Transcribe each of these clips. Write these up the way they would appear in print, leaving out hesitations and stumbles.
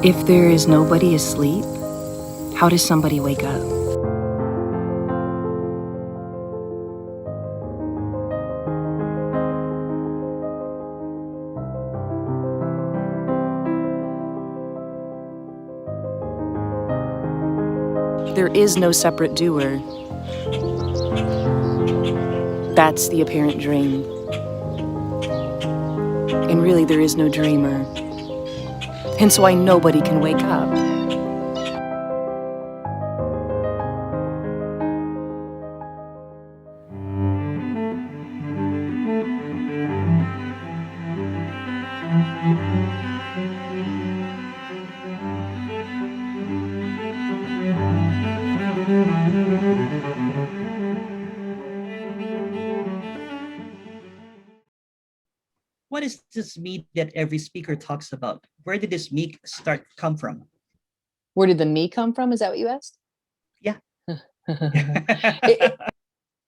If there is nobody asleep, how does somebody wake up? There is no separate doer. That's the apparent dream. And really, there is no dreamer. Hence why nobody can wake up. What is this me that every speaker talks about? Where did this me come from? Where did the me come from? Is that what you asked? Yeah.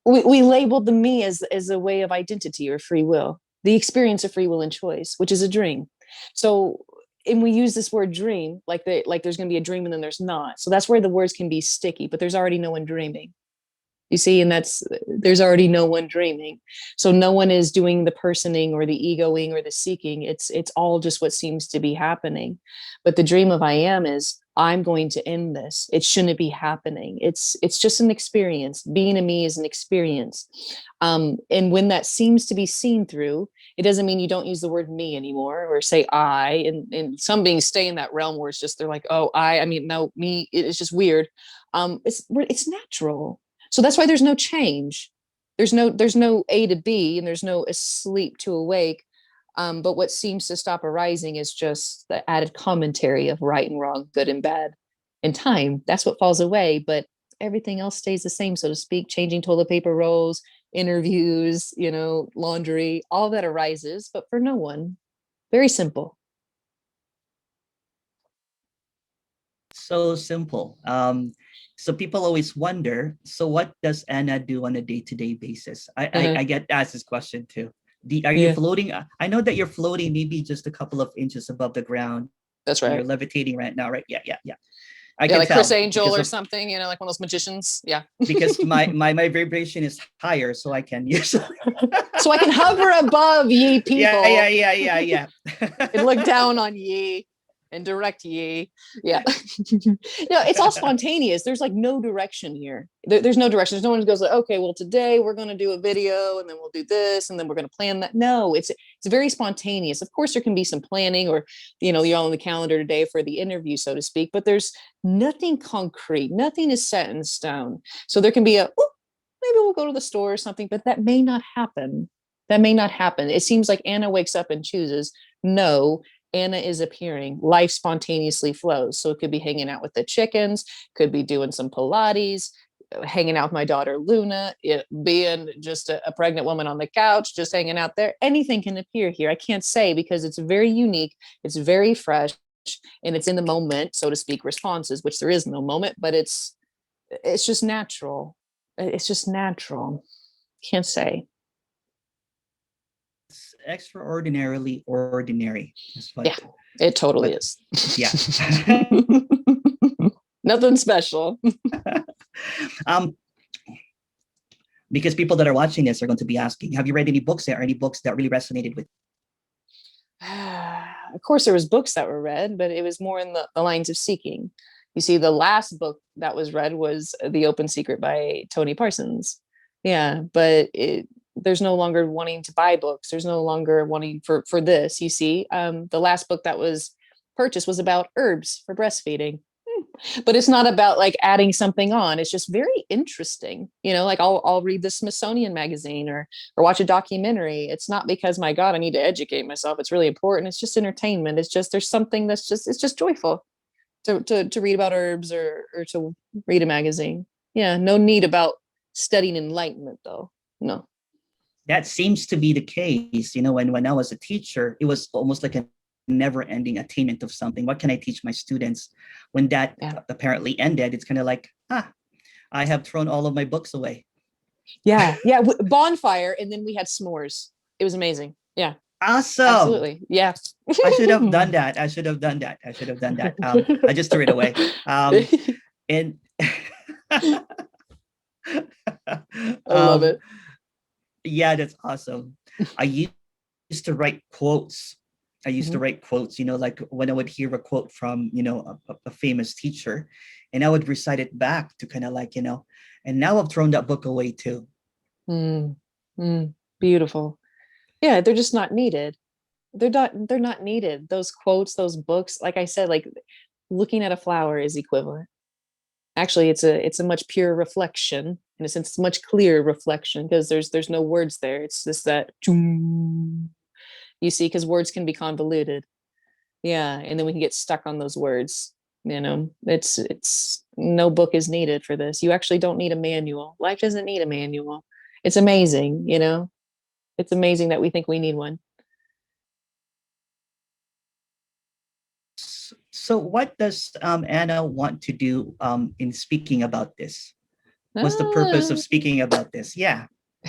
We labeled the me as a way of identity or free will, the experience of free will and choice, which is a dream. So, and we use this word dream like there's going to be a dream and then there's not. So that's where the words can be sticky, but there's already no one dreaming. You see, and there's already no one dreaming. So no one is doing the personing or the egoing or the seeking. It's all just what seems to be happening. But the dream of I am is I'm going to end this. It shouldn't be happening. It's just an experience. Being a me is an experience. And when that seems to be seen through, it doesn't mean you don't use the word me anymore or say I. And some beings stay in that realm where it's just they're like, oh, I mean, no, me. It's just weird. It's natural. So that's why there's no change. There's no A to B and there's no asleep to awake. But what seems to stop arising is just the added commentary of right and wrong, good and bad, and time. That's what falls away. But everything else stays the same, so to speak. Changing toilet paper rolls, interviews, laundry, all that arises, but for no one. Very simple. So simple. So people always wonder, so what does Anna do on a day-to-day basis? I get asked this question too. Are you floating? I know that you're floating maybe just a couple of inches above the ground. That's right. You're levitating right now, right? Yeah. I can like tell Chris Angel or something, like one of those magicians. Yeah. Because my vibration is higher, so I can use. So I can hover above ye people. Yeah. And look down on ye. And direct ye. Yeah. It's all spontaneous. There's like no direction here. There's no direction. There's no one who goes like, okay, well, today we're going to do a video and then we'll do this and then we're going to plan that. No, it's very spontaneous. Of course, there can be some planning or, you're on the calendar today for the interview, so to speak, but there's nothing concrete. Nothing is set in stone. So there can be maybe we'll go to the store or something, but that may not happen. It seems like Anna wakes up and chooses. No, Anna is appearing. Life spontaneously flows. So it could be hanging out with the chickens, could be doing some Pilates, hanging out with my daughter Luna, being just a pregnant woman on the couch, just hanging out there. Anything can appear here. I can't say because it's very unique. It's very fresh and it's in the moment, so to speak, responses, which there is no moment, but it's just natural. It's just natural. Can't say. Extraordinarily ordinary. Yeah, it totally is. Yeah. Nothing special. Because people that are watching this are going to be asking, have you read any books there? Any books that really resonated with? Of course, there was books that were read, but it was more in the lines of seeking. You see, the last book that was read was The Open Secret by Tony Parsons. Yeah, but there's no longer wanting to buy books. There's no longer wanting for this, you see. The last book that was purchased was about herbs for breastfeeding. But it's not about like adding something on. It's just very interesting. Like I'll read the Smithsonian magazine or watch a documentary. It's not because, my God, I need to educate myself. It's really important. It's just entertainment. It's just, there's something it's just joyful to read about herbs or to read a magazine. Yeah. No need about studying enlightenment though. No. That seems to be the case. When I was a teacher, it was almost like a never-ending attainment of something. What can I teach my students? When that apparently ended, it's kind of like, I have thrown all of my books away. Yeah. Bonfire, and then we had s'mores. It was amazing. Yeah. Awesome. Absolutely. Yeah. I should have done that. I should have done that. I should have done that. I just threw it away. And I love it. yeah, that's awesome. I used to write quotes. I used to Mhm. write quotes, like when I would hear a quote from, a famous teacher, and I would recite it back to kind of like, and now I've thrown that book away too. Mm, beautiful. Yeah, they're just not needed. They're not needed. Those quotes, those books, like I said, like looking at a flower is equivalent. Actually, it's a much pure reflection. In a sense, it's much clearer reflection because there's no words there. It's just that you see, because words can be convoluted. Yeah, and then we can get stuck on those words. It's no book is needed for this. You actually don't need a manual. Life doesn't need a manual. It's amazing. It's amazing that we think we need one. So what does Anna want to do in speaking about this? What's the purpose of Ah, speaking about this? Yeah.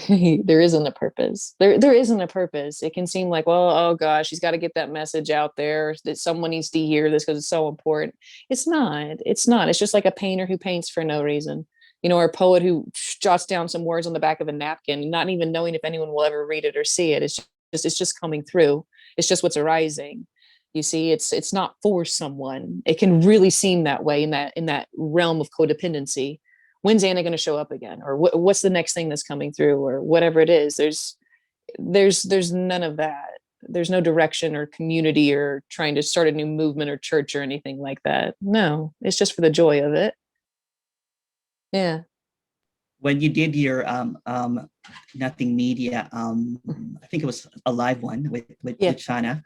there isn't a purpose. There isn't a purpose. It can seem like, well, oh gosh, she's got to get that message out there that someone needs to hear this because it's so important. It's not. It's not. It's just like a painter who paints for no reason. Or a poet who jots down some words on the back of a napkin, not even knowing if anyone will ever read it or see it. It's just coming through. It's just what's arising. You see, it's not for someone. It can really seem that way in that realm of codependency. When's Anna going to show up again, or what's the next thing that's coming through, or whatever it is. There's none of that. There's no direction or community or trying to start a new movement or church or anything like that. No, it's just for the joy of it. Yeah. When you did your nothing media, I think it was a live one with Yeah. Shana.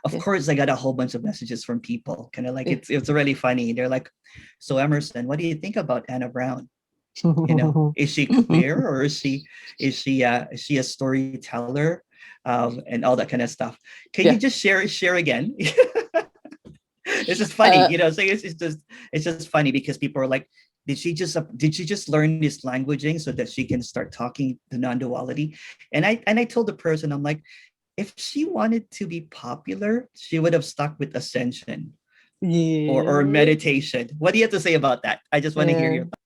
Of Yeah. course, I got a whole bunch of messages from people, kind of like Yeah. it's really funny. They're like, "So Emerson, what do you think about Anna Brown? Is she queer, or is she a storyteller, and all that kind of stuff? Can you Yeah. just share again?" It's just funny, Uh, so it's just funny because people are like, did she just learn this languaging so that she can start talking the non-duality? And I told the person, I'm like, if she wanted to be popular, she would have stuck with ascension or yeah. meditation. What do you have to say about that? I just want to hear Yeah. your thoughts.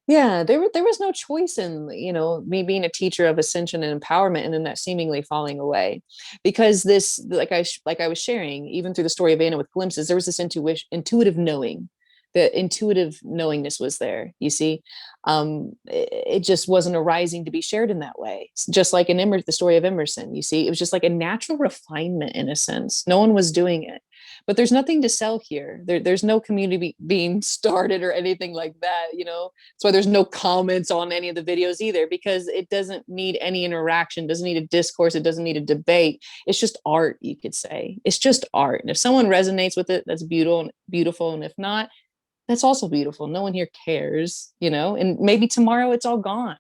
Yeah, there was no choice in, me being a teacher of ascension and empowerment and then that seemingly falling away. Because this, like I was sharing, even through the story of Anna with glimpses, there was this intuitive knowing. The intuitive knowingness was there, you see. It just wasn't arising to be shared in that way. Just like in the story of Emerson, you see, it was just like a natural refinement in a sense. No one was doing it. But there's nothing to sell here. There's no community being started or anything like that. That's why there's no comments on any of the videos either, because it doesn't need any interaction, doesn't need a discourse, it doesn't need a debate. It's just art, you could say. It's just art. And if someone resonates with it, that's beautiful. And if not, that's also beautiful. No one here cares, and maybe tomorrow it's all gone.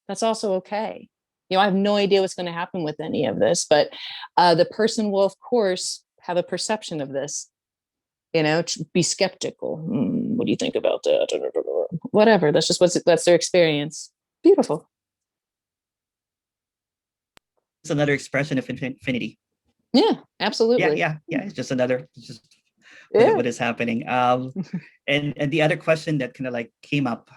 That's also okay. I have no idea what's going to happen with any of this, but the person will, of course, have a perception of this, be skeptical. What do you think about that? Whatever. That's their experience. Beautiful. It's another expression of infinity. Yeah, absolutely. Yeah. It's just Yeah. what is happening. And the other question that kind of like came up,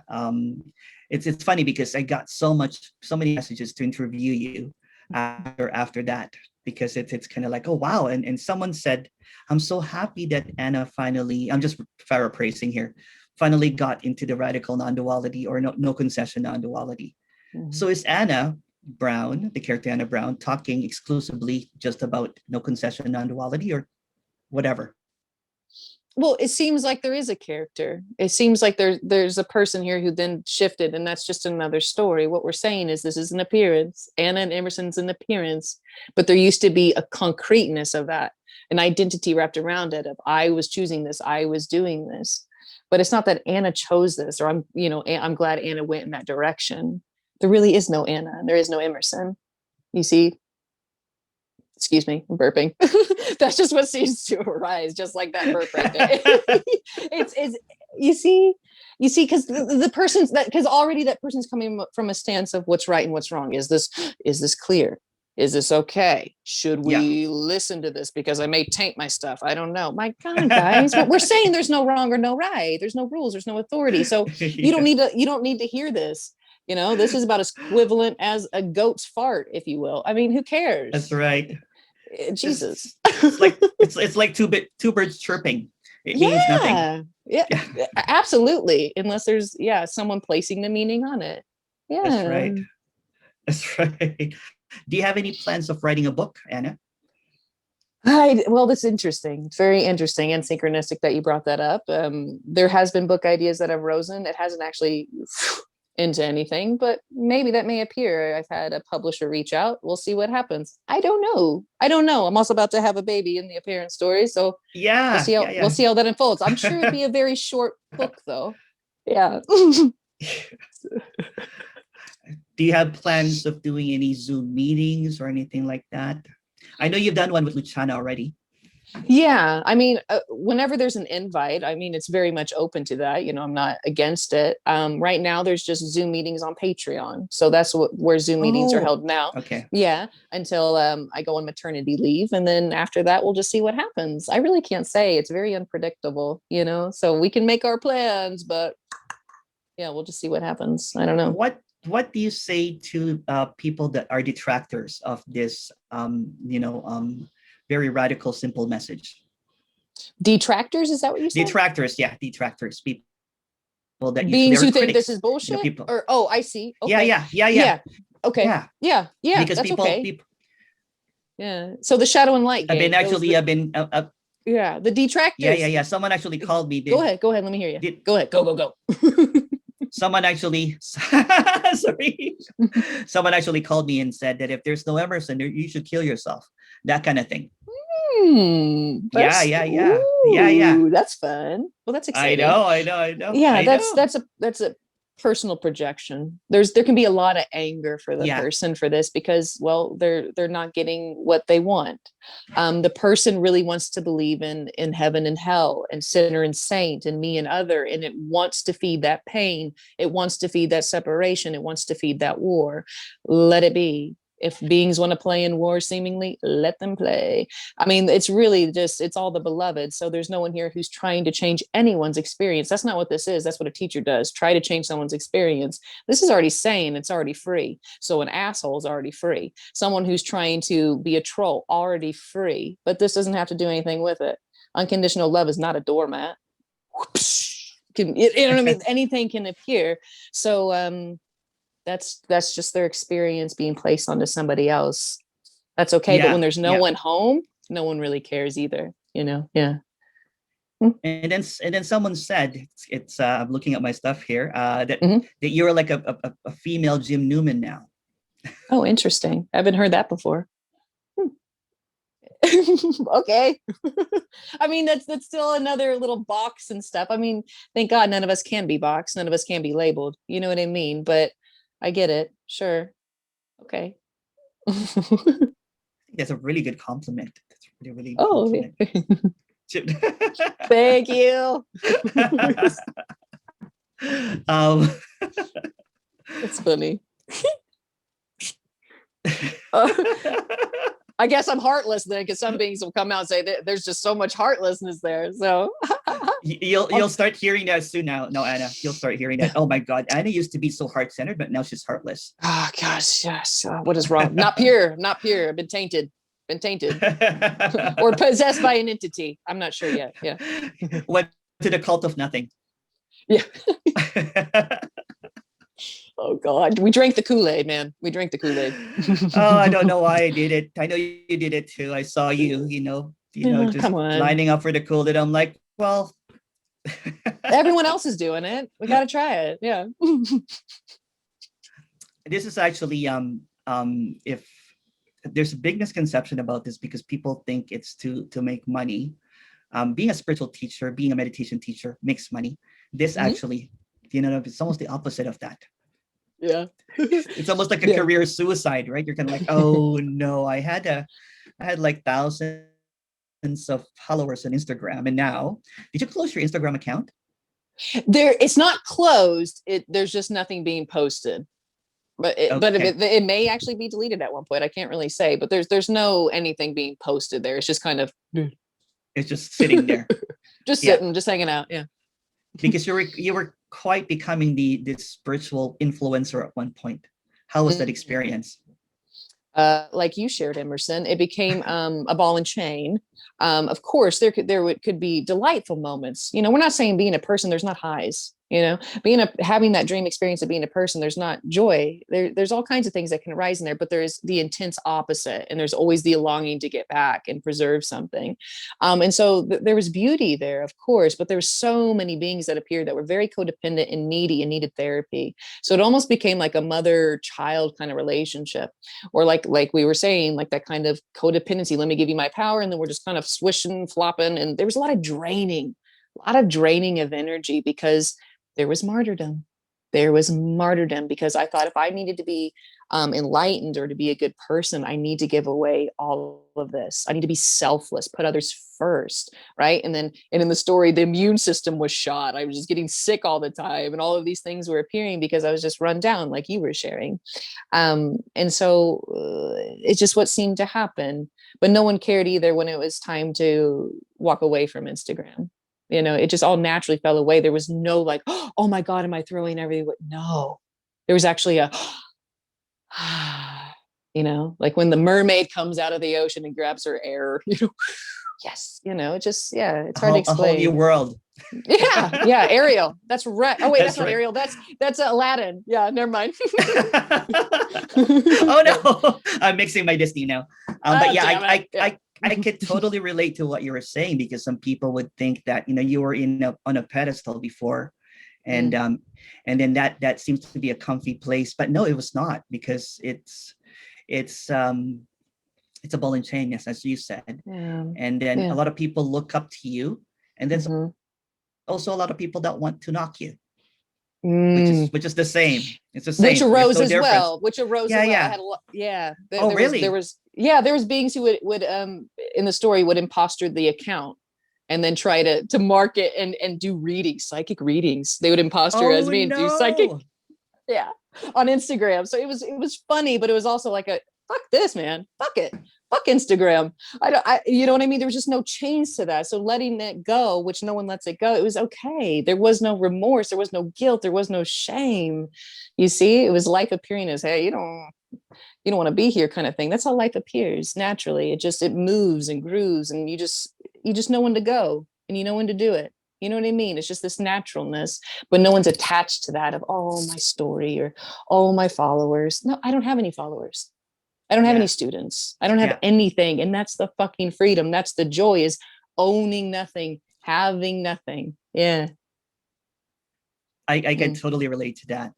it's funny because I got so many messages to interview you after that, because it's kind of like, oh wow, and someone said, I'm so happy that Anna finally, I'm just paraphrasing here, finally got into the radical non-duality, or no concession non-duality. Mhm. So is Anna Brown, the character Anna Brown, talking exclusively just about no concession non-duality, or whatever? Well, it seems like there is a character. It seems like there's a person here who then shifted, and that's just another story. What we're saying is this is an appearance. Anna and Emerson's an appearance, but there used to be a concreteness of that, an identity wrapped around it of I was choosing this, I was doing this. But it's not that Anna chose this, or I'm glad Anna went in that direction. There really is no Anna, and there is no Emerson. You see, excuse me, I'm burping. That's just what seems to arise, just like that burp right there. it's you see, because the person's that because already that person's coming from a stance of what's right and what's wrong. Is this clear? Is this okay? Should Yeah. we listen to this because I may taint my stuff? I don't know. My God, guys, we're saying there's no wrong or no right. There's no rules. There's no authority. So you don't need to hear this. You know, this is about as equivalent as a goat's fart, if you will. I mean, who cares? That's right. Jesus. It's like two birds chirping. It means nothing. Yeah, absolutely. Unless there's someone placing the meaning on it. Yeah. That's right. That's right. Do you have any plans of writing a book, Anna? Well, that's interesting. It's very interesting and synchronistic that you brought that up. There has been book ideas that have risen. It hasn't actually into anything, but maybe that may appear. I've had a publisher reach out. We'll see what happens. I don't know. I'm also about to have a baby in the appearance story, so Yeah, we'll see how that unfolds. I'm sure it'd be a very short book, though. Yeah. Do you have plans of doing any Zoom meetings or anything like that? I know you've done one with Luciana already. Yeah, I mean, whenever there's an invite, I mean, it's very much open to that. You know, I'm not against it. Right now, there's just Zoom meetings on Patreon, so that's where Zoom meetings are held now. Okay. Yeah, until I go on maternity leave, and then after that, we'll just see what happens. I really can't say. It's very unpredictable, you know. So we can make our plans, but yeah, we'll just see what happens. I don't know. What do you say to people that are detractors of this, very radical, simple message? Detractors, is that what you said? Detractors, yeah, detractors. People that beings who think critics, this is bullshit. People. Or I see. Okay. Yeah. Okay. Yeah. Because that's people, okay. people. Yeah. So the shadow and light. I've been. Yeah. The detractors. Yeah. Someone actually called me. Go ahead. Let me hear you. Go ahead. Go. Someone actually, sorry. Someone actually called me and said that if there's no Emerson, you should kill yourself. That kind of thing. Yeah. That's fun. Well, that's exciting. I know. Yeah, that's a personal projection. There can be a lot of anger for the person for this because, well, they're not getting what they want. The person really wants to believe in heaven and hell and sinner and saint and me and other, and it wants to feed that pain. It wants to feed that separation. It wants to feed that war. Let it be. If beings want to play in war, seemingly, let them play. I mean, it's really it's all the beloved. So there's no one here who's trying to change anyone's experience. That's not what this is. That's what a teacher does. Try to change someone's experience. This is already sane. It's already free. So an asshole is already free. Someone who's trying to be a troll, already free. But this doesn't have to do anything with it. Unconditional love is not a doormat. You know what I mean? Anything can appear. So, that's just their experience being placed onto somebody else. That's okay. But when there's no one home, no one really cares either, you know? Yeah. And then someone said, it's I'm looking at my stuff here, that you're like a female Jim Newman now. Oh, interesting. I haven't heard that before. Okay. I mean, that's still another little box and stuff. I mean, thank God none of us can be boxed. None of us can be labeled. You know what I mean? But I get it. Sure. Okay. That's a really good compliment. That's really good compliment. Thank you. It's funny. I guess I'm heartless then, because some beings will come out and say that there's just so much heartlessness there. So you'll start hearing that soon now. No, Anna, you'll start hearing that. Oh my God, Anna used to be so heart-centered, but now she's heartless. Oh gosh, yes. What is wrong? Not pure. I've been tainted. Or possessed by an entity. I'm not sure yet. Yeah. Went to the cult of nothing. Yeah. Oh God, we drank the Kool-Aid, man. We drank the Kool-Aid. Oh, I don't know why I did it. I know you did it too. I saw you, just lining up for the Kool-Aid. I'm like, well, everyone else is doing it. We got to try it. Yeah. This is actually, if there's a big misconception about this, because people think it's to make money. Being a spiritual teacher, being a meditation teacher makes money. This actually, it's almost the opposite of that. Yeah. It's almost like a career suicide, right? You're kind of like, oh no, I had like thousands of followers on Instagram, and now did you close your Instagram account? It's not closed. There's just nothing being posted. but it may actually be deleted at one point. I can't really say, but there's no anything being posted there. It's just kind of it's just sitting there. Just sitting, just hanging out. Yeah. Because you were quite becoming this spiritual influencer at one point. How was that experience? Like you shared, Emerson, it became a ball and chain. Of course, there could be delightful moments. You know, we're not saying being a person, there's not highs. You know, having that dream experience of being a person, there's not joy. There's all kinds of things that can arise in there, but there's the intense opposite, and there's always the longing to get back and preserve something. And so there was beauty there, of course, but there were so many beings that appeared that were very codependent and needy and needed therapy. So it almost became like a mother-child kind of relationship, or like we were saying, like that kind of codependency. Let me give you my power, and then we're just kind of swishing, flopping, and there was a lot of draining of energy because there was martyrdom. There was martyrdom because I thought if I needed to be enlightened or to be a good person, I need to give away all of this. I need to be selfless, put others first, right? And in the story, the immune system was shot. I was just getting sick all the time, and all of these things were appearing because I was just run down, like you were sharing. And so it's just what seemed to happen. But no one cared either when it was time to walk away from Instagram. You know, it just all naturally fell away. There was no like, oh my God, am I throwing everything? No, there was actually a, you know, like when the mermaid comes out of the ocean and grabs her air, you know, yes, you know, it just, yeah, it's hard to explain. A whole new world. Yeah, Ariel. That's right. Oh wait, that's not right. Ariel. That's Aladdin. Yeah, never mind. Oh no, I'm mixing my Disney now. But yeah, I could totally relate to what you were saying, because some people would think that, you know, you were on a pedestal before, and then that seems to be a comfy place. But no, it was not, because it's a ball and chain, yes, as you said. Yeah. And then a lot of people look up to you, and then also a lot of people that want to knock you, which is the same. It's the same. Which arose as well. Which arose as well. Yeah. I had a lot. Yeah. Really? There was beings who would in the story would impostor the account and then try to market and do readings, psychic readings. They would impostor as me and do psychic. Yeah. On Instagram. So it was funny, but it was also like a fuck this, man. Fuck it. Fuck Instagram. You know what I mean? There was just no chains to that. So letting it go, which no one lets it go, it was okay. There was no remorse. There was no guilt. There was no shame. You see, it was life appearing as, hey, you don't want to be here kind of thing. That's how life appears naturally. It moves and grooves, and you just know when to go, and you know when to do it. You know what I mean? It's just this naturalness, but no one's attached to that of, oh, my story or, oh, my followers. No, I don't have any followers. I don't have any students. I don't have anything. And that's the fucking freedom. That's the joy, is owning nothing, having nothing. Yeah. I can totally relate to that.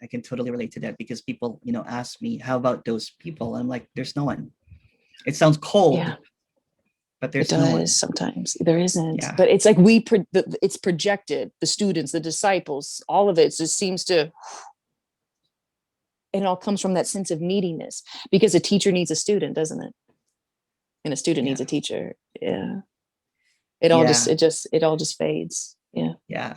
Because people, you know, ask me, how about those people? I'm like, there's no one. It sounds cold, but there's no one. Sometimes there isn't. Yeah. But it's like it's projected. The students, the disciples, all of it just seems to. It all comes from that sense of neediness, because a teacher needs a student, doesn't it? And a student needs a teacher. Yeah. It all just fades. Yeah. Yeah.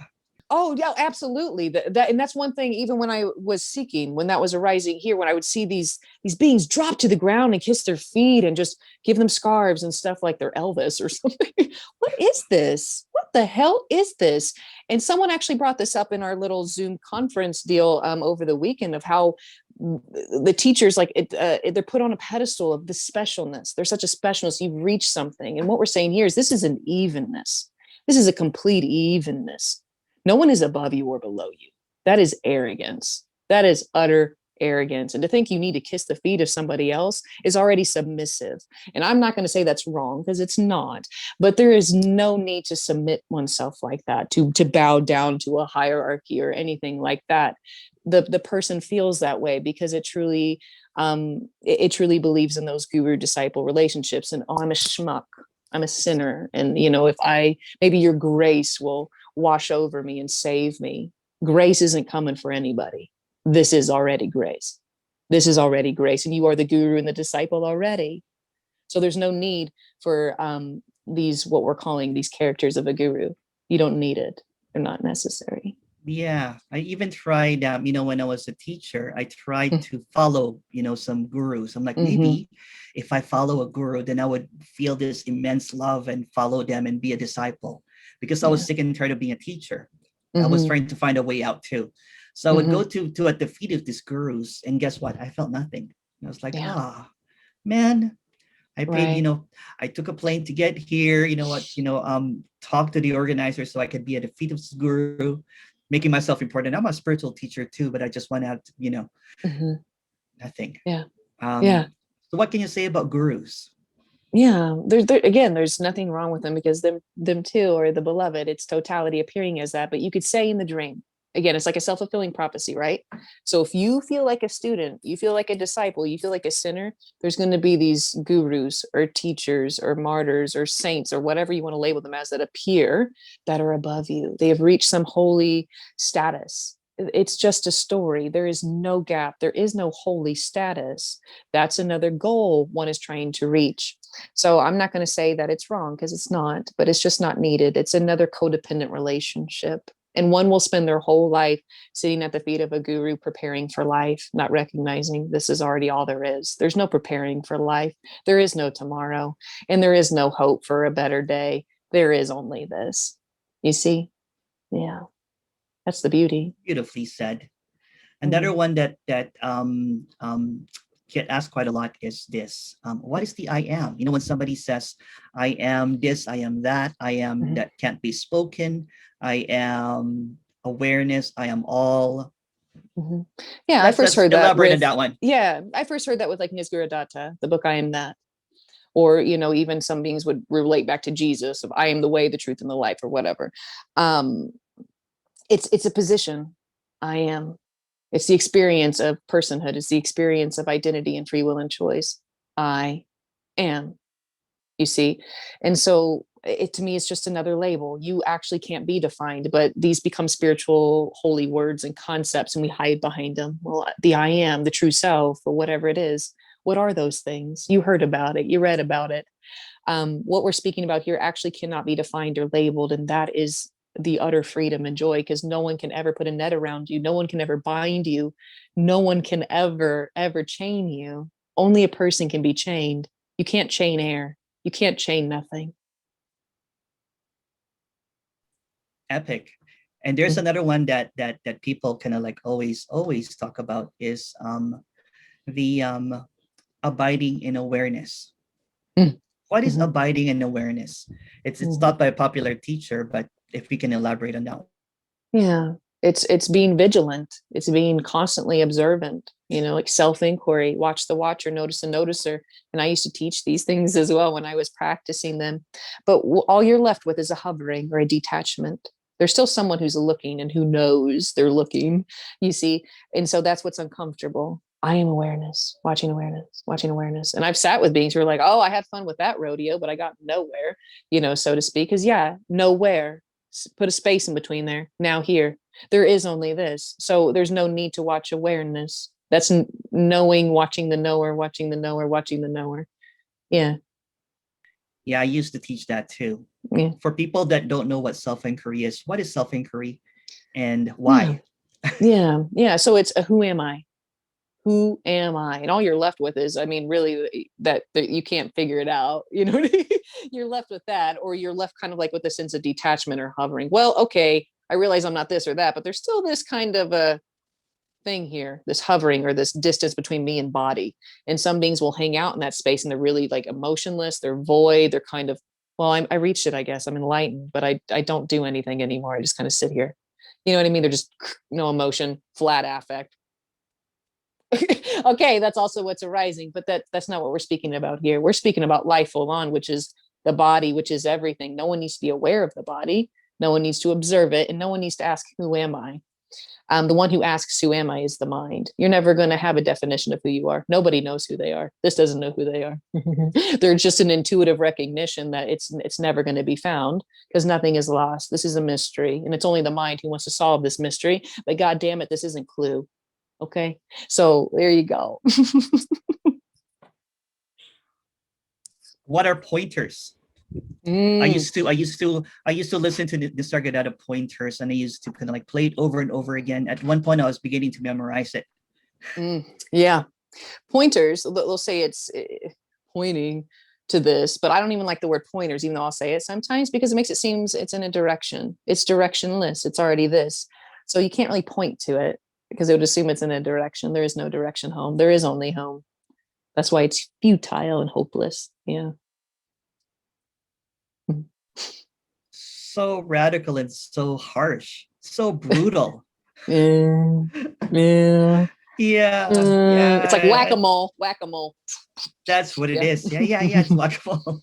Oh yeah, absolutely. And that's one thing, even when I was seeking, when that was arising here, when I would see these beings drop to the ground and kiss their feet and just give them scarves and stuff like they're Elvis or something. What is this? What the hell is this? And someone actually brought this up in our little Zoom conference deal over the weekend, of how the teachers, like they're put on a pedestal of the specialness. There's such a specialness. You've reached something. And what we're saying here is this is an evenness. This is a complete evenness. No one is above you or below you. That is arrogance. That is utter arrogance. And to think you need to kiss the feet of somebody else is already submissive. And I'm not going to say that's wrong, because it's not. But there is no need to submit oneself like that, to bow down to a hierarchy or anything like that. The person feels that way because it truly believes in those guru disciple relationships. And I'm a schmuck. I'm a sinner. And, you know, maybe your grace will wash over me and save me. Grace isn't coming for anybody. This is already grace. This is already grace. And you are the guru and the disciple already. So there's no need for these, what we're calling these characters of a guru. You don't need it. They're not necessary. Yeah, I even tried, when I was a teacher, I tried to follow, some gurus. I'm like, Mm-hmm. maybe if I follow a guru, then I would feel this immense love and follow them and be a disciple. Because I was Yeah. sick and tired of being a teacher. I was Mm-hmm. trying to find a way out too. So I would Mm-hmm. go to at the feet of these gurus, and guess what? I felt nothing. I was like, Yeah. man, I paid, Right. I took a plane to get here, talk to the organizer so I could be at the feet of this guru, making myself important. I'm a spiritual teacher too, but I just want to have, Mm-hmm. nothing. Yeah. Yeah. Um, so what can you say about gurus? Yeah, there again, there's nothing wrong with them because them too are the beloved. It's totality appearing as that. But you could say in the dream, again, it's like a self-fulfilling prophecy, right? So if you feel like a student, you feel like a disciple, you feel like a sinner, there's going to be these gurus or teachers or martyrs or saints or whatever you want to label them as that appear that are above you. They have reached some holy status. It's just a story. There is no gap. There is no holy status. That's another goal one is trying to reach. So I'm not going to say that it's wrong because it's not, but it's just not needed. It's another codependent relationship. And one will spend their whole life sitting at the feet of a guru preparing for life, not recognizing this is already all there is. There's no preparing for life. There is no tomorrow, and there is no hope for a better day. There is only this. You see? Yeah, that's the beauty. Beautifully said. Another Mm-hmm. one that get asked quite a lot is this: what is the I am? When somebody says, "I am this, I am that, I am Mm-hmm. that can't be spoken, I am awareness, I am all." Mm-hmm. Yeah, I first Let's heard that elaborate on with, that one. yeah, I first heard that with like Nisguradatta, the book I Am That. Or even some beings would relate back to Jesus of I am the way, the truth, and the life, or whatever. um it's a position. I am. It's the experience of personhood. It's the experience of identity and free will and choice. I am, you see. And so it to me is just another label. You actually can't be defined, but these become spiritual holy words and concepts, and we hide behind them. Well, the I am, the true self, or whatever it is. What are those things? You heard about it, you read about it. What we're speaking about here actually cannot be defined or labeled, and that is the utter freedom and joy, because no one can ever put a net around you, no one can ever bind you, no one can ever chain you. Only a person can be chained. You can't chain air, you can't chain nothing. Epic. And there's Mm-hmm. another one that people kind of like always talk about is the abiding in awareness. What is Mm-hmm. abiding in awareness? It's Mm-hmm. taught by a popular teacher, but if we can elaborate on that. Yeah, it's being vigilant. It's being constantly observant. Like self-inquiry, watch the watcher, notice the noticer. And I used to teach these things as well when I was practicing them. But all you're left with is a hovering or a detachment. There's still someone who's looking and who knows they're looking, you see. And so that's what's uncomfortable. I am awareness, watching awareness, watching awareness. And I've sat with beings who are like, oh, I had fun with that rodeo, but I got nowhere, so to speak. Because, yeah, nowhere, put a space in between there. Now here, there is only this. So there's no need to watch awareness. That's knowing, watching the knower, watching the knower, watching the knower. Yeah. Yeah, I used to teach that too. Yeah. For people that don't know what self-inquiry is, what is self-inquiry and Yeah. why? Yeah. Yeah. So it's a who am I? Who am I? And all you're left with is, I mean, really that you can't figure it out. You know what I mean? You're left with that, or you're left kind of like with a sense of detachment or hovering. Well, okay, I realize I'm not this or that, but there's still this kind of a thing here, this hovering or this distance between me and body. And some beings will hang out in that space and they're really like emotionless, they're void, they're kind of, well, I reached it, I guess. I'm enlightened, but I don't do anything anymore. I just kind of sit here. You know what I mean? They're just no emotion, flat affect. Okay, that's also what's arising, but that's not what we're speaking about here. We're speaking about life full on, which is the body, which is everything. No one needs to be aware of the body. No one needs to observe it, and no one needs to ask, who am I? The one who asks, who am I, is the mind. You're never going to have a definition of who you are. Nobody knows who they are. This doesn't know who they are. There's just an intuitive recognition that it's never going to be found because nothing is lost. This is a mystery, and it's only the mind who wants to solve this mystery. But God damn it, this isn't Clue. Okay, so there you go. What are pointers? I used to listen to the Sargadata pointers, and I used to kind of like play it over and over again. At one point, I was beginning to memorize it. Yeah. Pointers, they'll say it's pointing to this, but I don't even like the word pointers, even though I'll say it sometimes, because it makes it seem it's in a direction. It's directionless. It's already this. So you can't really point to it because it would assume it's in a direction. There is no direction home. There is only home. That's why it's futile and hopeless. Yeah. So radical and so harsh, so brutal. Yeah. Yeah. Yeah. It's like whack-a-mole. That's what it Yeah. is. Yeah. It's whack-a-mole.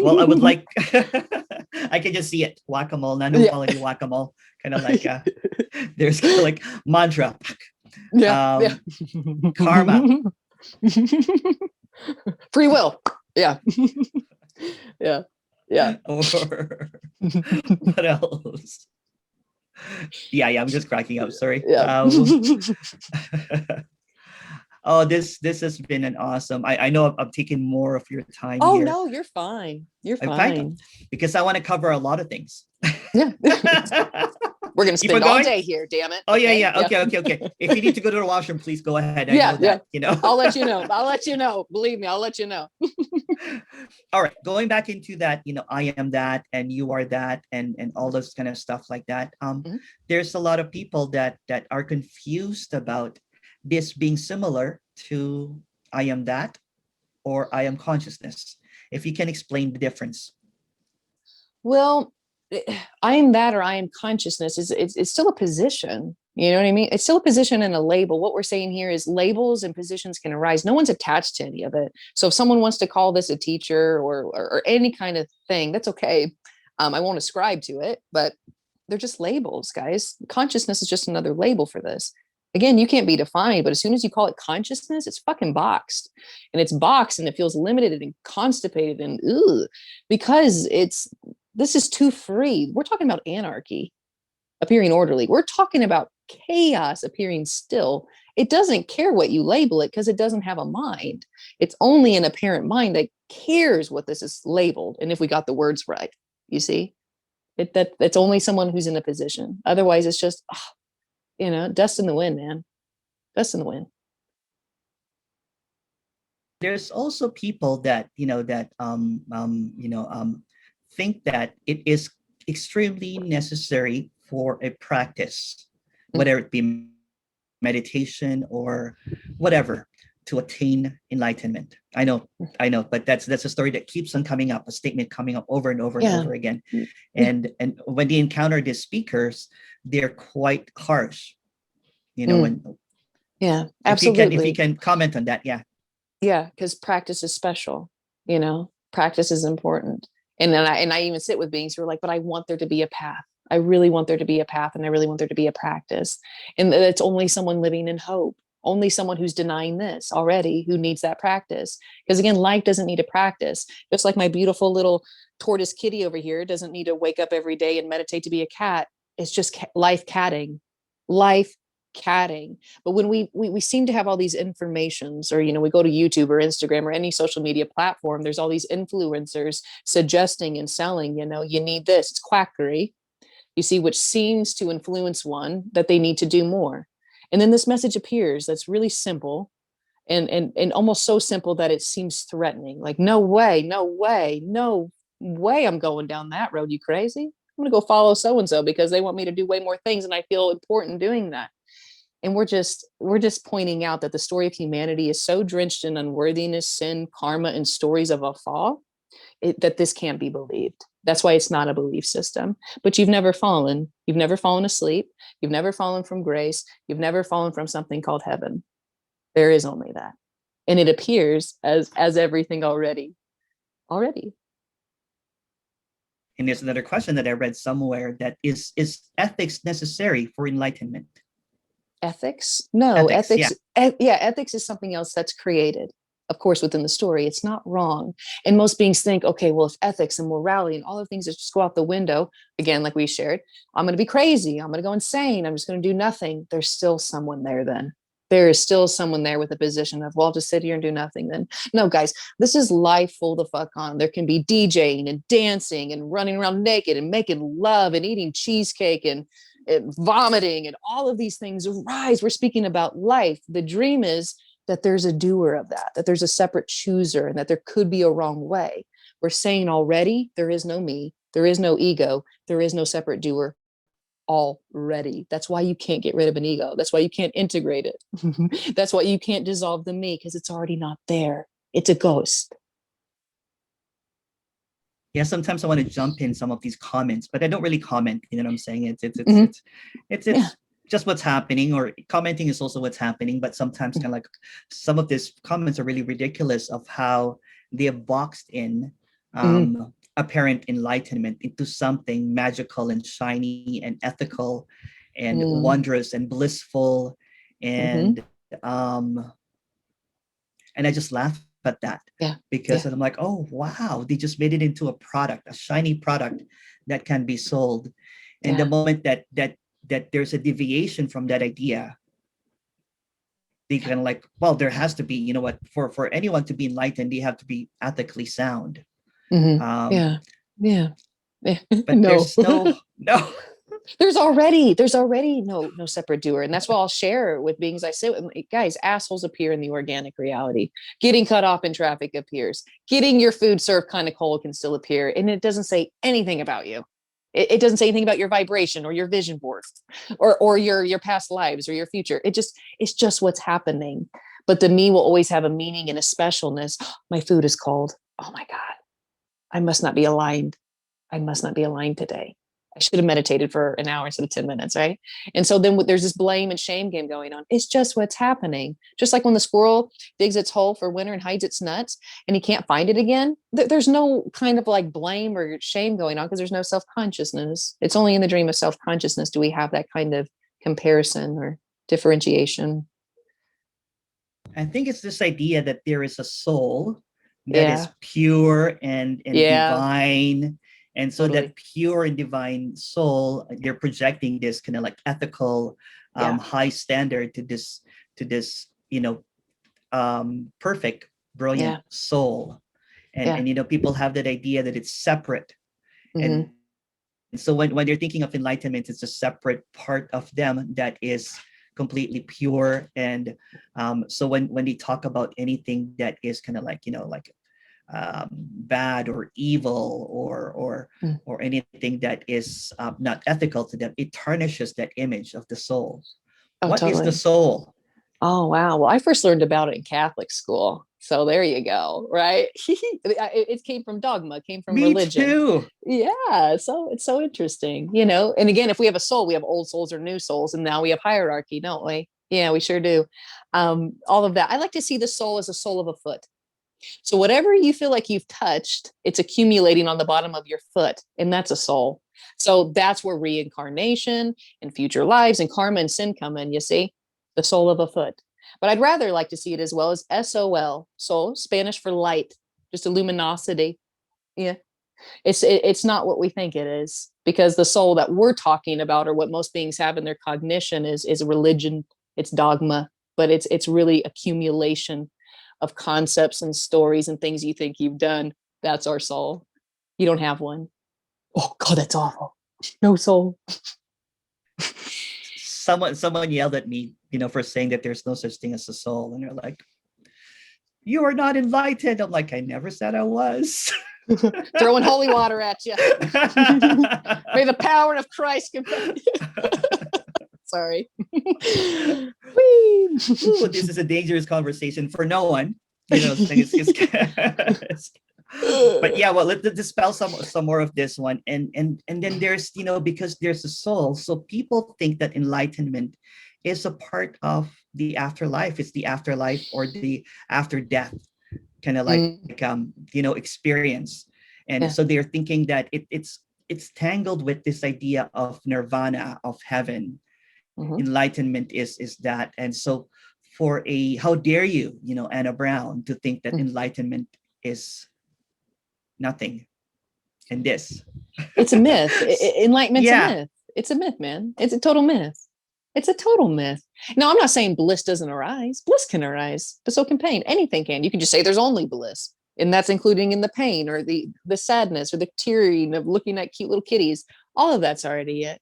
Well, I would like, I can just see it. Whack-a-mole, nonduality whack-a-mole. Kind of like, there's kind of like mantra. Karma. Free will. Yeah. Yeah. Or what else? Yeah, I'm just cracking up. Sorry. Yeah. Oh, this has been an awesome. I know I've taken more of your time. Oh here. no, you're fine. You're I'm fine. Because I want to cover a lot of things. Yeah. We're gonna spend all day here, damn it. Oh yeah. Okay. If you need to go to the washroom, please go ahead. I know that, you know. I'll let you know. Believe me, I'll let you know. All right. Going back into that, you know, I am that and you are that and all those kind of stuff like that. There's a lot of people that are confused about this being similar to I am that or I am consciousness. If you can explain the difference. Well, I am that or I am consciousness it's still a position. You know what I mean? It's still a position and a label. What we're saying here is labels and positions can arise. No one's attached to any of it. So if someone wants to call this a teacher or any kind of thing, that's okay. I won't ascribe to it, but they're just labels, guys. Consciousness is just another label for this. Again, you can't be defined, but as soon as you call it consciousness, it's fucking boxed. And it's boxed and it feels limited and constipated and because this is too free. We're talking about anarchy appearing orderly. We're talking about chaos appearing still. It doesn't care what you label it because it doesn't have a mind. It's only an apparent mind that cares what this is labeled. And if we got the words right, you see, it's only someone who's in a position. Otherwise, it's just, dust in the wind, man. Dust in the wind. There's also people that, think that it is extremely necessary for a practice, whether it be meditation or whatever, to attain enlightenment. I know, but that's a story that keeps on coming up, a statement coming up over and over and over again. And when they encounter these speakers, they're quite harsh. Absolutely. If you can comment on that, yeah, because practice is special. Practice is important. And then I even sit with beings who are like, but I want there to be a path. I really want there to be a path, and I really want there to be a practice. And it's only someone living in hope, only someone who's denying this already who needs that practice. Because again, life doesn't need a practice. Just like my beautiful little tortoise kitty over here doesn't need to wake up every day and meditate to be a cat. It's just life catting. But when we seem to have all these informations, or we go to YouTube or Instagram or any social media platform, there's all these influencers suggesting and selling, you need this. It's quackery, you see, which seems to influence one that they need to do more. And then this message appears that's really simple and almost so simple that it seems threatening. Like, no way I'm going down that road. You crazy? I'm gonna go follow so and so because they want me to do way more things and I feel important doing that. And we're just pointing out that the story of humanity is so drenched in unworthiness, sin, karma, and stories of a fall that this can't be believed. That's why it's not a belief system. But you've never fallen. You've never fallen asleep. You've never fallen from grace. You've never fallen from something called heaven. There is only that. And it appears as everything already. And there's another question that I read somewhere that is ethics necessary for enlightenment? Ethics? No, ethics. Yeah. Ethics is something else that's created. Of course, within the story, it's not wrong. And most beings think, okay, well, if ethics and morality and all the things that just go out the window, again, like we shared, I'm going to be crazy. I'm going to go insane. I'm just going to do nothing. There's still someone there then. there is still someone there with a position of, well, I'll just sit here and do nothing then. No, guys, this is life full the fuck on. There can be DJing and dancing and running around naked and making love and eating cheesecake and vomiting and all of these things arise. We're speaking about life. The dream is that there's a doer of that, that there's a separate chooser, and that there could be a wrong way. We're saying already there is no me, there is no ego, there is no separate doer already. That's why you can't get rid of an ego. That's why you can't integrate it. That's why you can't dissolve the me, because it's already not there. It's a ghost. Yeah, sometimes I want to jump in some of these comments, but I don't really comment. You know what I'm saying? It's Yeah. just what's happening, or commenting is also what's happening. But sometimes kind of like some of these comments are really ridiculous of how they have boxed in apparent enlightenment into something magical and shiny and ethical and wondrous and blissful, and I just laugh at that. Yeah. Because I'm like, oh wow, they just made it into a product, a shiny product that can be sold. And the moment that there's a deviation from that idea, they kind of like, well, there has to be, you know what, for anyone to be enlightened, they have to be ethically sound. Yeah. But there's no there's already no separate doer. And that's why I'll share with beings I sit with. Guys, assholes appear in the organic reality. Getting cut off in traffic appears. Getting your food served kind of cold can still appear. And it doesn't say anything about you. It doesn't say anything about your vibration or your vision board or your past lives or your future. It's just what's happening. But the me will always have a meaning and a specialness. My food is cold. Oh my God. I must not be aligned. I must not be aligned today. I should have meditated for an hour instead of 10 minutes, right? And so then there's this blame and shame game going on. It's just what's happening. Just like when the squirrel digs its hole for winter and hides its nuts and he can't find it again, there's no kind of like blame or shame going on because there's no self-consciousness. It's only in the dream of self-consciousness do we have that kind of comparison or differentiation. I think it's this idea that there is a soul that is pure and divine. And so that pure and divine soul, they're projecting this kind of like ethical, high standard to this, you know, perfect, brilliant soul. And, you know, people have that idea that it's separate. And so when they're thinking of enlightenment, it's a separate part of them that is completely pure. And so when they talk about anything that is kind of like, you know, like bad or evil or anything that is not ethical to them, it tarnishes that image of the soul. What is the soul? Oh, wow. Well, I first learned about it in Catholic school. So there you go, right? It came from dogma, it came from religion. Me too. Yeah. So it's so interesting, you know? And again, if we have a soul, we have old souls or new souls. And now we have hierarchy, don't we? Yeah, we sure do. All of that. I like to see the soul as a soul of a foot. So whatever you feel like you've touched, it's accumulating on the bottom of your foot, and that's a soul. So that's where reincarnation and future lives and karma and sin come in, you see, the soul of a foot. But I'd rather like to see it as well as SOL, soul, Spanish for light, just a luminosity. Yeah. It's not what we think it is, because the soul that we're talking about, or what most beings have in their cognition, is a religion, it's dogma, but it's really accumulation of concepts and stories and things you think you've done. That's our soul. You don't have one. Oh God, that's awful. No soul. Someone yelled at me, you know, for saying that there's no such thing as a soul. And they're like, you are not enlightened. I'm like, I never said I was. Throwing holy water at you. May the power of Christ compel you. Sorry. Ooh, this is a dangerous conversation for no one. You know, but yeah, well, let's dispel some more of this one. And then there's, you know, because there's a soul, so people think that enlightenment is a part of the afterlife. It's the afterlife or the after death kind of like you know, experience. And so they're thinking that it's tangled with this idea of nirvana, of heaven. Enlightenment is that. And so for how dare you, you know, Anna Brown, to think that enlightenment is nothing and this. It's a myth. Enlightenment's a myth. It's a myth, man. It's a total myth. It's a total myth. Now, I'm not saying bliss doesn't arise. Bliss can arise, but so can pain. Anything can. You can just say there's only bliss, and that's including in the pain or the sadness or the tearing of looking at cute little kitties. All of that's already it.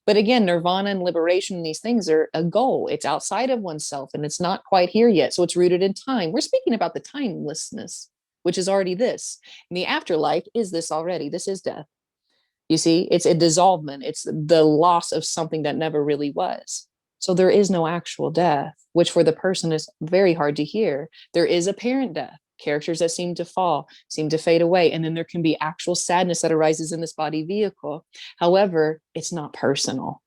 But again, nirvana and liberation, these things are a goal. It's outside of oneself and it's not quite here yet. So it's rooted in time. We're speaking about the timelessness, which is already this. And the afterlife is this already. This is death. You see, it's a dissolvement. It's the loss of something that never really was. So there is no actual death, which for the person is very hard to hear. There is apparent death, characters that seem to fall, seem to fade away. And then there can be actual sadness that arises in this body vehicle. However, it's not personal.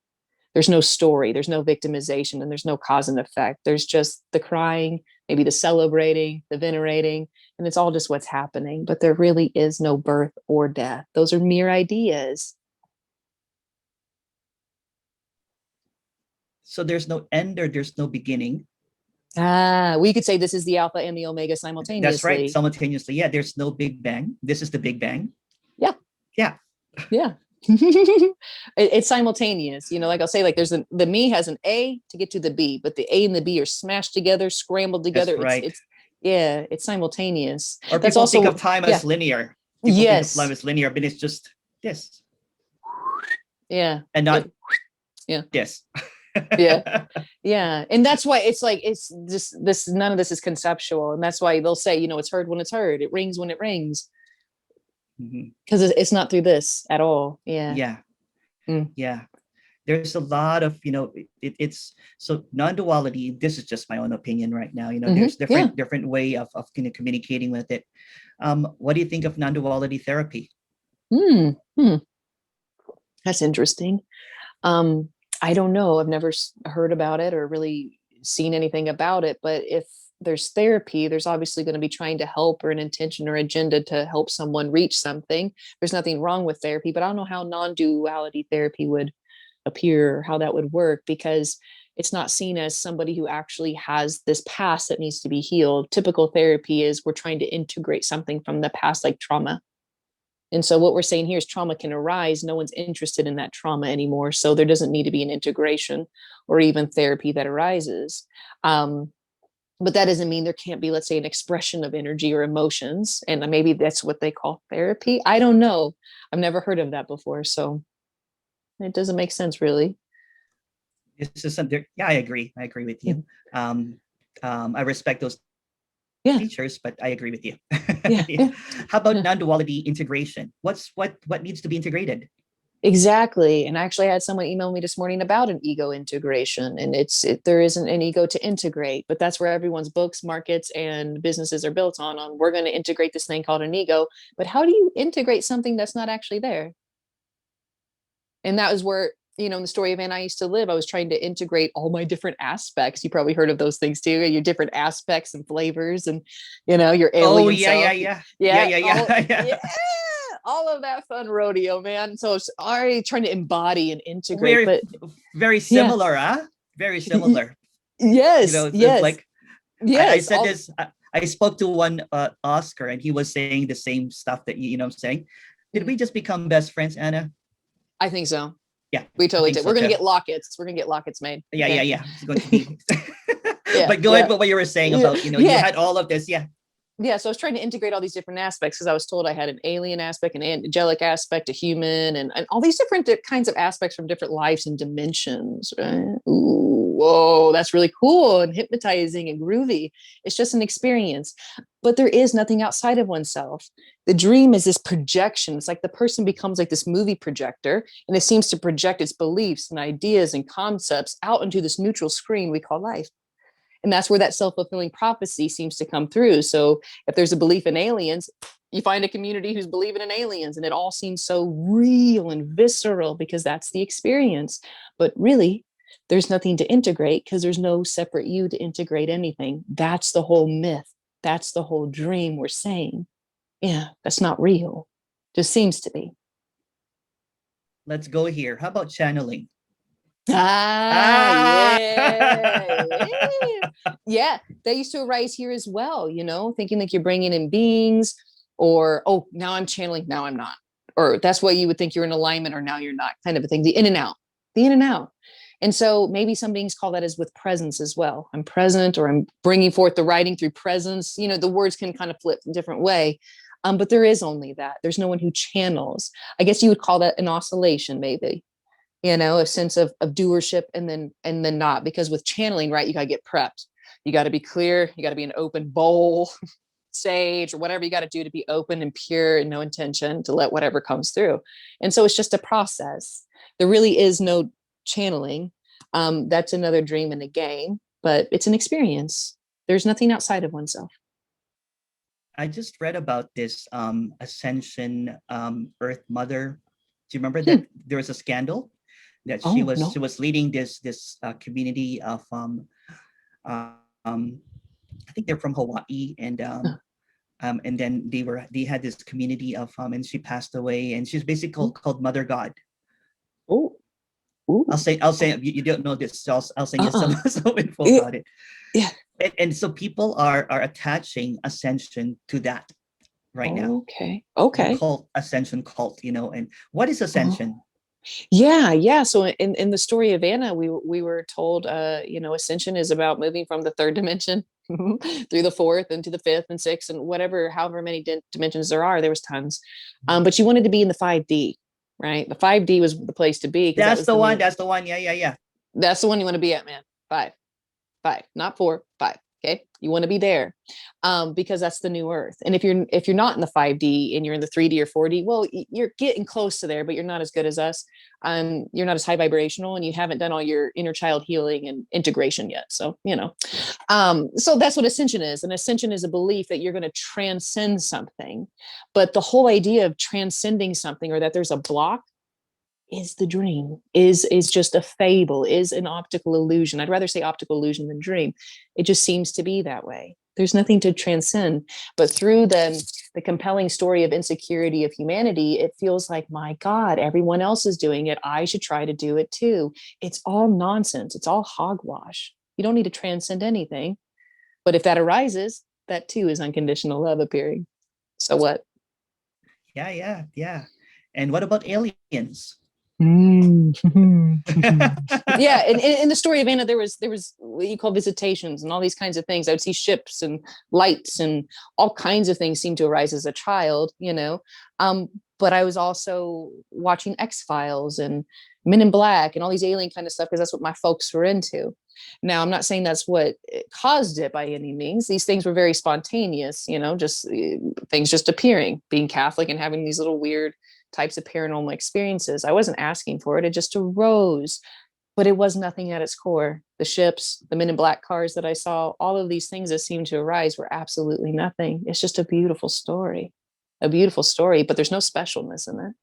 There's no story, there's no victimization, and there's no cause and effect. There's just the crying, maybe the celebrating, the venerating, and it's all just what's happening. But there really is no birth or death. Those are mere ideas. So there's no end or there's no beginning. We could say this is the alpha and the omega simultaneously. That's right, simultaneously. Yeah, there's no big bang. This is the big bang. Yeah. Yeah. Yeah. It's simultaneous. You know, like I'll say, like there's the me has an A to get to the B, but the A and the B are smashed together, scrambled together. That's right. It's simultaneous. Or That's people also, think of time as linear. People think of time as linear, but it's just this. Yeah. And not this. Yeah. And that's why it's like, it's just this, none of this is conceptual. And that's why they'll say, you know, it's heard when it's heard. It rings when it rings. Because it's not through this at all. Yeah. There's a lot of, you know, it's so non-duality. This is just my own opinion right now. You know, there's different way of kind of communicating with it. What do you think of non-duality therapy? That's interesting. I don't know. I've never heard about it or really seen anything about it. But if there's therapy, there's obviously going to be trying to help or an intention or agenda to help someone reach something. There's nothing wrong with therapy, but I don't know how non-duality therapy would appear, how that would work, because it's not seen as somebody who actually has this past that needs to be healed. Typical therapy is we're trying to integrate something from the past, like trauma. And so what we're saying here is trauma can arise. No one's interested in that trauma anymore. So there doesn't need to be an integration or even therapy that arises. But that doesn't mean there can't be, let's say, an expression of energy or emotions. And maybe that's what they call therapy. I don't know. I've never heard of that before. So it doesn't make sense, really. It's just something. Yeah, I agree. I agree with you. I respect those teachers, but I agree with you. How about non-duality integration? What needs to be integrated? Exactly. And actually I had someone email me this morning about an ego integration, and there isn't an ego to integrate, but that's where everyone's books, markets, and businesses are built on we're going to integrate this thing called an ego. But how do you integrate something that's not actually there? And that was where, you know, in the story of And I Used to Live, I was trying to integrate all my different aspects. You probably heard of those things too, your different aspects and flavors, and, you know, your alien self. All of that fun rodeo, man. So it's already trying to embody and integrate. Very similar, huh? Very similar. Yes. You know, yes. Like, I said this. I spoke to one Oscar, and he was saying the same stuff that you know. I'm saying, did we just become best friends, Anna? I think so. Yeah, we totally did. We're gonna get lockets. We're gonna get lockets made. Yeah. It's going to be. But go ahead with what you were saying about, you know, you had all of this. Yeah, so I was trying to integrate all these different aspects because I was told I had an alien aspect, an angelic aspect, a human, and all these different kinds of aspects from different lives and dimensions. Right? Ooh, whoa, that's really cool and hypnotizing and groovy. It's just an experience. But there is nothing outside of oneself. The dream is this projection. It's like the person becomes like this movie projector, and it seems to project its beliefs and ideas and concepts out into this neutral screen we call life. And that's where that self-fulfilling prophecy seems to come through. So if there's a belief in aliens, you find a community who's believing in aliens, and it all seems so real and visceral because that's the experience. But really, there's nothing to integrate because there's no separate you to integrate anything. That's the whole myth. That's the whole dream we're saying. Yeah, that's not real. Just seems to be. Let's go here. How about channeling? Yeah, that used to arise here as well, you know, thinking like you're bringing in beings, or now I'm channeling, now I'm not, or that's why you would think you're in alignment, or now you're not, kind of a thing. The in and out. And so maybe some beings call that as with presence as well. I'm present, or I'm bringing forth the writing through presence. The words can kind of flip in a different way. But there is only that. There's no one who channels. I guess you would call that an oscillation, maybe, a sense of doership and then not. Because with channeling, right, you got to get prepped. You got to be clear. You got to be an open bowl, sage, or whatever you got to do to be open and pure and no intention to let whatever comes through. And so it's just a process. There really is no channeling. That's another dream in a game, but it's an experience. There's nothing outside of oneself. I just read about this Ascension Earth Mother. Do you remember that there was a scandal that she was leading this community of I think they're from Hawaii, and then they had this community of and she passed away, and she's basically called Mother God. Oh. Ooh. I'll say you don't know this, so I'll send you some info about it. Yeah. And so people are attaching ascension to that right now. Okay. The cult, ascension cult, and what is ascension? Yeah. So in the story of Anna, we were told, ascension is about moving from the third dimension through the fourth and to the fifth and sixth and however many dimensions there are. There was tons, but you wanted to be in the 5D, right? The 5D was the place to be. That's the one. That's the one. Yeah. That's the one you want to be at, man. 5, not 4, 5. Okay, you want to be there, because that's the new earth. And if you're not in the 5D and you're in the 3D or 4D, well, you're getting close to there, but you're not as good as us. You're not as high vibrational, and you haven't done all your inner child healing and integration yet. So so that's what ascension is. And ascension is a belief that you're going to transcend something, but the whole idea of transcending something, or that there's a block, is the dream, is just a fable, is an optical illusion. I'd rather say optical illusion than dream. It just seems to be that way. There's nothing to transcend. But through the compelling story of insecurity of humanity, it feels like, my God, everyone else is doing it. I should try to do it too. It's all nonsense. It's all hogwash. You don't need to transcend anything. But if that arises, that too is unconditional love appearing. So what? Yeah. And what about aliens? Yeah, and in the story of Anna, there was what you call visitations and all these kinds of things. I would see ships and lights and all kinds of things seem to arise as a child, but I was also watching X-Files and Men in Black and all these alien kind of stuff, because that's what my folks were into. Now, I'm not saying that's what caused it by any means. These things were very spontaneous, just things just appearing, being Catholic and having these little weird types of paranormal experiences. I wasn't asking for it. It just arose, but it was nothing at its core. The ships, the Men in Black cars that I saw, all of these things that seemed to arise were absolutely nothing. It's just a beautiful story, but there's no specialness in it.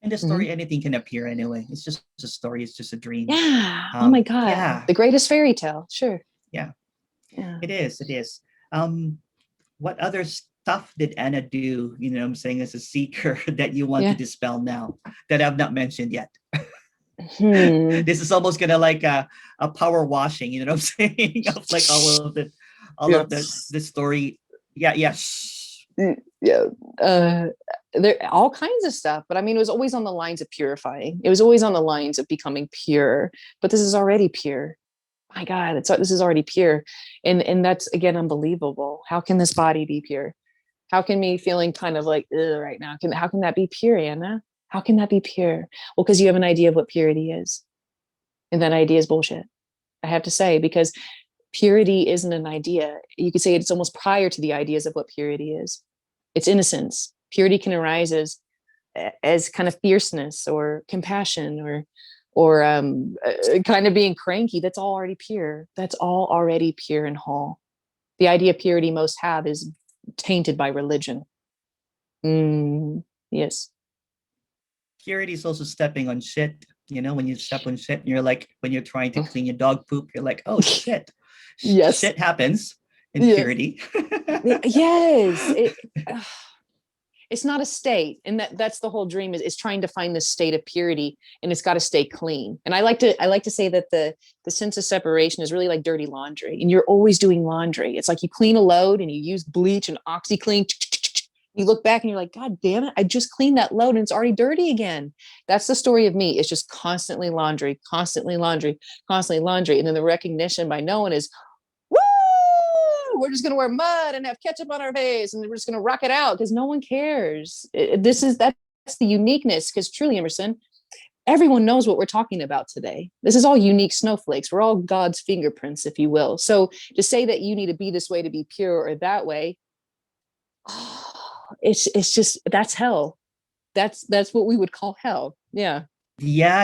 In the story, anything can appear anyway. It's just a story. It's just a dream. Yeah. Oh my God. Yeah. The greatest fairy tale. Sure. Yeah. It is. What other stuff did Anna do, I'm saying, as a seeker that you want to dispel now that I've not mentioned yet? This is almost gonna like a power washing, you know what I'm saying? Of like all of the story. Yeah. There all kinds of stuff, but I mean, it was always on the lines of purifying. It was always on the lines of becoming pure, but this is already pure. My God, this is already pure. And that's, again, unbelievable. How can this body be pure? How can me feeling kind of like right now? How can that be pure, Anna? How can that be pure? Well, because you have an idea of what purity is. And that idea is bullshit, I have to say, because purity isn't an idea. You could say it's almost prior to the ideas of what purity is. It's innocence. Purity can arise as kind of fierceness or compassion or kind of being cranky. That's all already pure. That's all already pure and whole. The idea of purity most have is tainted by religion. Yes. Purity is also stepping on shit. When you step on shit, and you're like, when you're trying to clean your dog poop, you're like, oh shit. Yes. Shit happens in purity. Yes. It's not a state, and that's the whole dream is trying to find this state of purity, and it's got to stay clean. And I like to say that the sense of separation is really like dirty laundry, and you're always doing laundry. It's like you clean a load and you use bleach and OxyClean, You look back and you're like, God damn it, I just cleaned that load and it's already dirty again. That's the story of me. It's just constantly laundry, constantly laundry, constantly laundry. And then the recognition by no one is, woo, we're just going to wear mud and have ketchup on our face and we're just going to rock it out because no one cares. That's the uniqueness, because truly, Emerson, everyone knows what we're talking about today. This is all unique snowflakes. We're all God's fingerprints, if you will. So to say that you need to be this way to be pure or that way, it's just, that's hell. That's what we would call hell. Yeah. Yeah.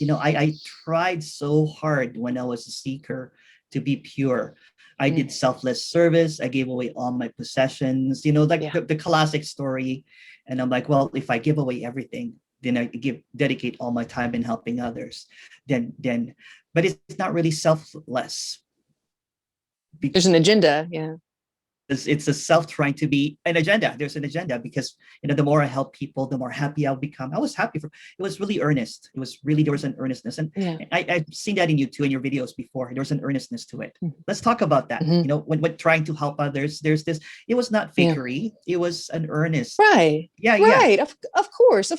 I tried so hard when I was a seeker to be pure. I did selfless service. I gave away all my possessions, like the classic story. And I'm like, well, if I give away everything, then I dedicate all my time in helping others. But it's not really selfless. There's an agenda. Yeah. It's a self trying to be an agenda. There's an agenda because the more I help people, the more happy I'll become. I was happy it was really earnest. There was an earnestness, and I've seen that in you too in your videos before. There was an earnestness to it. Let's talk about that. When trying to help others, there's this. It was not fakery. It was an earnest. Right. Yeah. Right. Of course.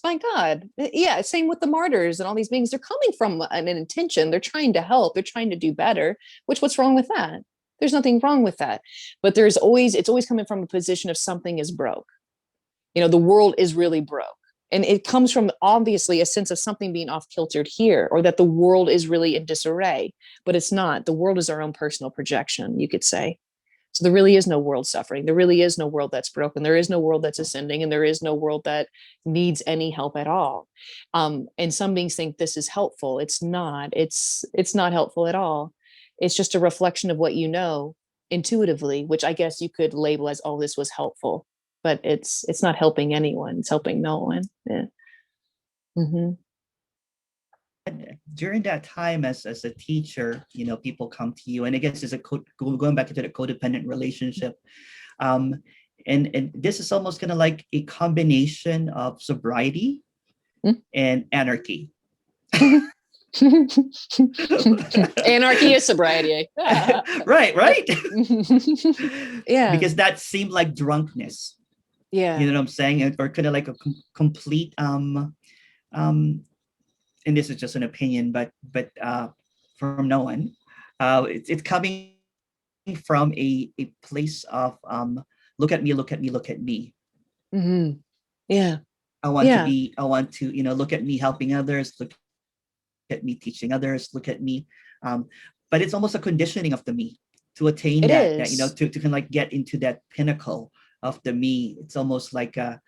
My God. Yeah. Same with the martyrs and all these beings. They're coming from an intention. They're trying to help. They're trying to do better. What's wrong with that? There's nothing wrong with that. But it's always coming from a position of something is broke. The world is really broke. And it comes from obviously a sense of something being off kiltered here, or that the world is really in disarray, but it's not. The world is our own personal projection, you could say. So there really is no world suffering. There really is no world that's broken. There is no world that's ascending, and there is no world that needs any help at all. And some beings think this is helpful. It's not. It's not helpful at all. It's just a reflection of what you know intuitively, which I guess you could label as, oh, this was helpful, but it's not helping anyone. It's helping no one. Yeah. Mm-hmm. During that time as a teacher, people come to you, and I guess it's going back into the codependent relationship. And this is almost kind of like a combination of sobriety and anarchy. Anarchy is sobriety. right. Yeah, because that seemed like drunkenness. Yeah, you know what I'm saying, or kind of like a complete and this is just an opinion, but from no one. It's coming from a place of look at me. mm-hmm. Yeah, I want to look at me helping others, look at me teaching others, look at me. But it's almost a conditioning of the me to attain that to kind of like get into that pinnacle of the me. It's almost like well,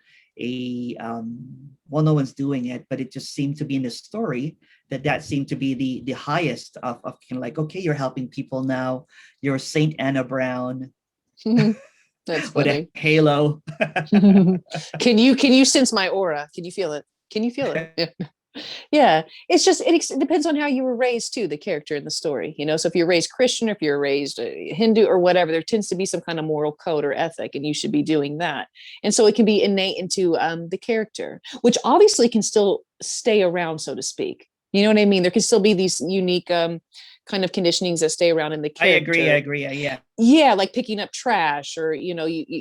no one's doing it, but it just seemed to be in the story that seemed to be the highest of kind of like, okay, you're helping people now. You're Saint Anna Brown. That's with funny. a halo. Can you sense my aura? Can you feel it? Yeah, it's just it depends on how you were raised too, the character in the story, so if you're raised Christian, or if you're raised Hindu or whatever, there tends to be some kind of moral code or ethic, and you should be doing that. And so it can be innate into the character, which obviously can still stay around, so to speak. You know what I mean? There can still be these unique kind of conditionings that stay around in the character. I agree. Yeah, like picking up trash, or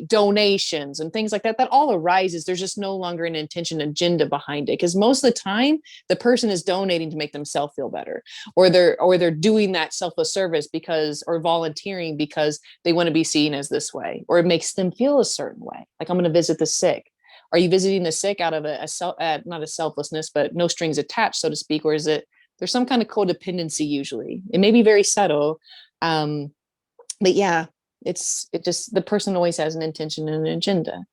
donations and things like that. That all arises. There's just no longer an intention agenda behind it, because most of the time the person is donating to make themselves feel better, or they're doing that selfless service or volunteering because they want to be seen as this way, or it makes them feel a certain way. Like, I'm going to visit the sick. Are you visiting the sick out of not a selflessness, but no strings attached, so to speak, or is it? There's some kind of codependency usually. It may be very subtle. But yeah, it just, the person always has an intention and an agenda.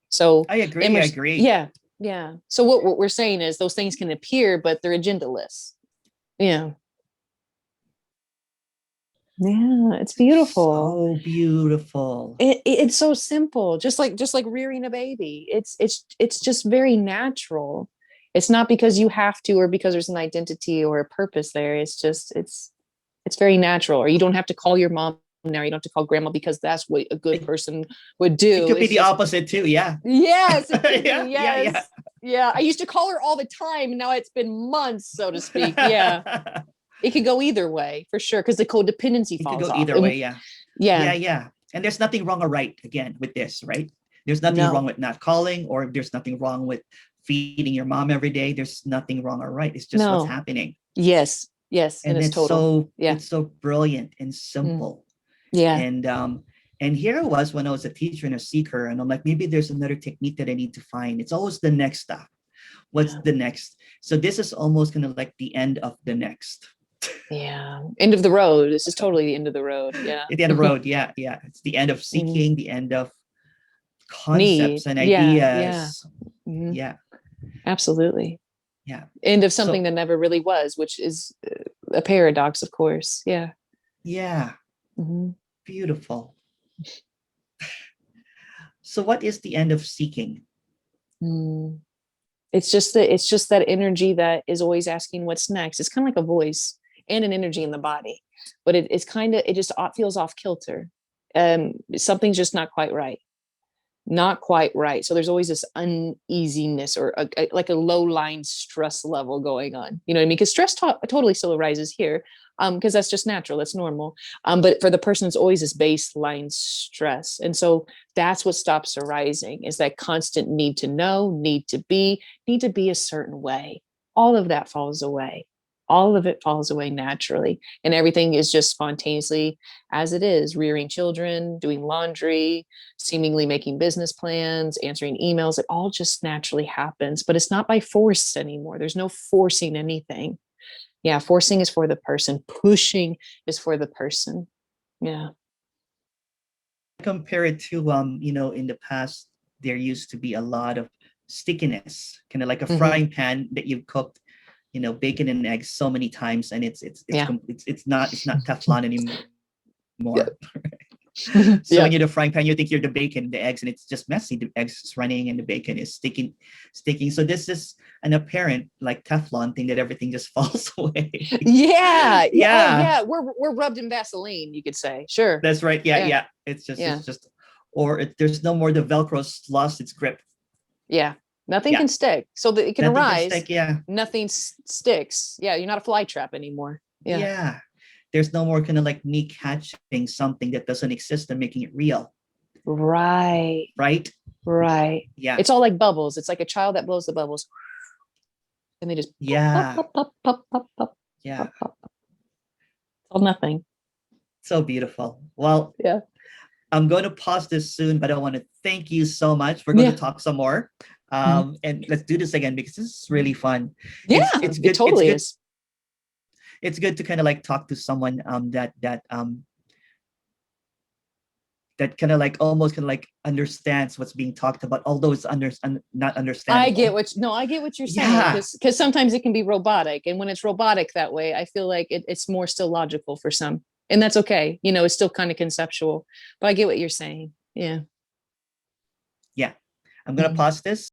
So I agree. Yeah. So what we're saying is those things can appear, but they're agendaless. Yeah. Yeah, it's beautiful. So beautiful. It's so simple, just like rearing a baby. It's just very natural. It's not because you have to, or because there's an identity or a purpose there. It's just, it's very natural. Or you don't have to call your mom now. You don't have to call grandma, because that's what a good person would do. It could be the opposite too. Yeah. Yes. Yeah. I used to call her all the time. Now it's been months, so to speak. Yeah. It could go either way, for sure, because the codependency falls off. Either way. Yeah. And there's nothing wrong or right, again, with this, right? There's nothing No. wrong with not calling, or there's nothing wrong with feeding your mom every day. There's nothing wrong or right. It's just what's No. happening. Yes. Yes. And And it's total. Yeah. it's so brilliant and Mm. simple. Yeah. And here I was when I was a teacher and a seeker, and I'm like, maybe there's another technique that I need to find. It's always the next step. What's Yeah. the next? So this is almost kind of like the end of the next. Yeah. End of the road. This is totally the end of the road. Yeah. At the end of the road, yeah, yeah. It's the end of seeking, the end of Need. concepts and Yeah. Yeah. ideas. Mhm. Yeah, Absolutely. yeah. End of So something that never really was, which is a paradox, of course. Yeah. yeah, Hmm. beautiful. So what is the end of seeking? Mm. It's just that energy that is always asking what's next. It's kind of like a voice and an energy in the body, but it's kind of, it just feels off kilter. Something's just not quite right. Not quite right. So there's always this uneasiness, or like a low line stress level going on. You know what I mean? Because stress totally still arises here, because that's just natural, that's normal. But for the person, it's always this baseline stress, and so that's what stops arising, is that constant need to know, need to be a certain way. All of that falls away. All of it falls away naturally, and everything is just spontaneously as it is: rearing children, doing laundry, seemingly making business plans, answering emails. It all just naturally happens, but it's not by force anymore. There's no forcing anything. Yeah, forcing is for the person, pushing is for the person. Yeah. Compare it to in the past there used to be a lot of stickiness, kind of like a Hmm. frying pan that you've cooked, bacon and eggs so many times, and Yeah. it's not Teflon Yeah. anymore. So Yeah. when you're the frying pan, you think you're the bacon, the eggs, and it's just messy. The eggs is running and the bacon is sticking. So this is an apparent like Teflon thing that everything just falls away. Yeah. Yeah. Oh, Yeah, yeah. We're rubbed in Vaseline, you could say. Sure. that's right. Yeah, Yeah. yeah. Yeah. It's just, or there's no more, the Velcro's lost its grip. Yeah. Nothing Yeah, can stick. So that it can nothing can arise. stick. Yeah, Nothing sticks. Yeah. You're not a fly trap anymore. Yeah. yeah. There's no more kind of like me catching something that doesn't exist and making it real, Right. right? Right. Yeah, It's all like bubbles. It's like a child that blows the bubbles, and they just pop, yeah, pop, pop, pop, pop, pop, yeah. pop, pop. It's all nothing. So beautiful. Well, Yeah. I'm going to pause this soon, but I want to thank you so much. We're going to Yeah. talk some more, Mhm. and let's do this again because this is really fun. Yeah. It's It good. totally is. It's good to kind of like talk to someone that kind of like almost kind of like understands what's being talked about, although it's not I get understandable. I get what you're saying, Yeah, because sometimes it can be robotic, and when it's robotic that way, I feel like it's more still logical for some, and that's okay. It's still kind of conceptual, but I get what you're saying. Yeah. yeah. I'm gonna Mhm. pause this.